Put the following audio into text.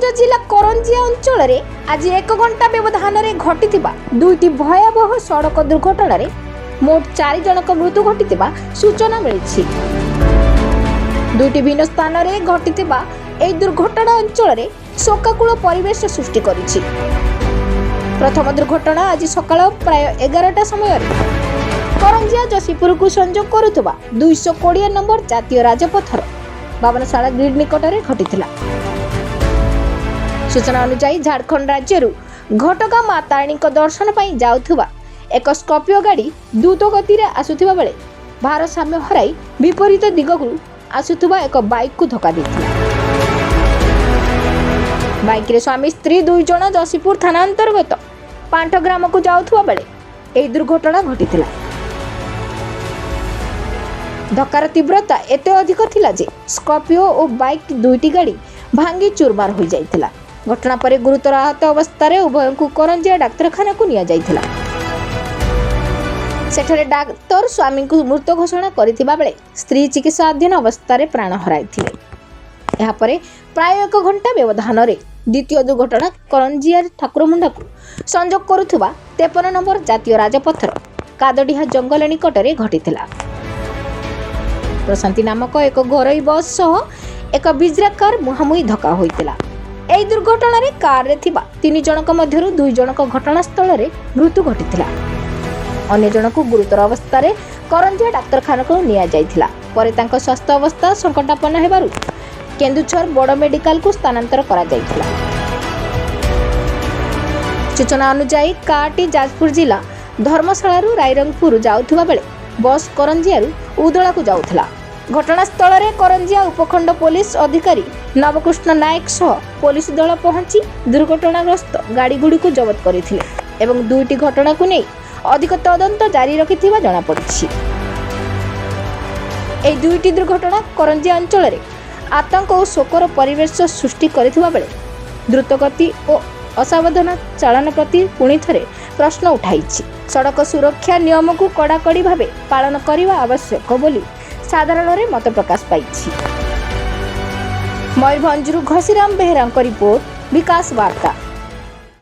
ମୟୂରଭଞ୍ଜ ଜିଲ୍ଲା କରଞ୍ଜିଆ ଅଞ୍ଚଳରେ ଆଜି 1 ଘଣ୍ଟା ବ୍ୟବଧାନରେ ଘଟିଥିବା ଦୁଇଟି ଭୟାବହ ସଡ଼କ ଦୁର୍ଘଟଣାରେ ମୋଟ 4 ଜଣଙ୍କ ମୃତ୍ୟୁ ଘଟିଥିବା ସୂଚନା ମିଳିଛି। ଦୁଇଟି ଭିନ୍ନ ସ୍ଥାନରେ ଘଟିଥିବା ଏହି ଦୁର୍ଘଟଣା ଅଞ୍ଚଳରେ ଶୋକାକୁଳ ପରିବେଶ ସୃଷ୍ଟି କରିଛି। ପ୍ରଥମ ଦୁର୍ଘଟଣା ଆଜି ସକାଳ ପ୍ରାୟ 11ଟା ସମୟରେ କରଞ୍ଜିଆ ଯଶୀପୁରକୁ ସଂଯୋଗ କରୁଥିବା 220 ନମ୍ବର ଜାତୀୟ ରାଜପଥର ବାବନଶାଳା ଗ୍ରିଡ୍ ନିକଟରେ ଘଟିଥିଲା। सूचना अनुसार झारखंड राज्य घटगां मां तारिणी दर्शन पर जाउथुबा एक स्कॉर्पियो गाड़ी द्रुत गति में आसुथिबा बेले भारसाम्य हराई विपरीत दिगकु आसुथिबा एक बाइक को धक्का देथिला। बाइक रे स्वामी स्त्री 2 जण जसीपुर थाना अंतर्गत पांठग्राम को जाउथुबा बेले एही दुर्घटना घटिथिला। धक्कार तीव्रता एते अधिक थिला जे स्कॉर्पियो और बाइक दुईटी गाड़ी भांगी चूरमार हो जाइथिला। घटना पर गुरुतर आहत अवस्था उभय को करंजिया डाक्तरखाना को निया जाइथिला। सेठरे डाक्तर स्वामी को मृत घोषणा करिथिबा बेले स्त्री चिकित्साधीन अवस्था प्राण हराइथिले। एहा परे प्राय 1 घंटा व्यवधान रे द्वितीय दुर्घटना करंजिया ठाकुरमुंडा को संजोग करुथिबा 53 नंबर जातीय राजपथर कादडिहा जंगल निकटरे घटिथिला। प्रशांति नामक एक घरोई बस सह एक बिजरा कार मुहामुही धक्का होइतिला। एही दुर्घटना रे कार रे थिबा 3 जनक मध्यरु 2 जनक घटनास्थल रे मृत्यु घटिथिला। अन्य जनक गुरुतर अवस्था रे करंजिया डाक्तरखाना को निया जाइथिला। परे तांको स्वास्थ्य अवस्था संकटापन्न हेबारु केन्दुझर बड़ मेडिकल को स्थानांतर करा जाइथिला। सूचना अनुसार कारटी जाजपुर जिला धर्मशाला रायरंगपुर जाउथुबा बेले बस करंजिया उदला को जाउथिला। घटनास्थल में करंजिया उपखंड पुलिस अधिकारी नवकृष्ण नायक सह पुलिस दल पहुंची दुर्घटनाग्रस्त गाड़ी गुड़ी को जबत करथिले एवं दुईटी घटना को नहीं अधिक तदंत जारी रखिथिबा जणा पड़िछि। एही दुईटी दुर्घटना करंजिया अंचल में आतंक और शोकर परिवेश सृष्टि करथिबा बेले द्रुतगति और असावधान चालन प्रति पुणी थरे प्रश्न उठाइछि। सड़क सुरक्षा नियम को कड़ाकड़ी भावे पालन करने आवश्यक बोली साधारण रे मत प्रकाश पाइछि। मयूरभंजरू घसीराम बेहेरा रिपोर्ट विकास वार्ता।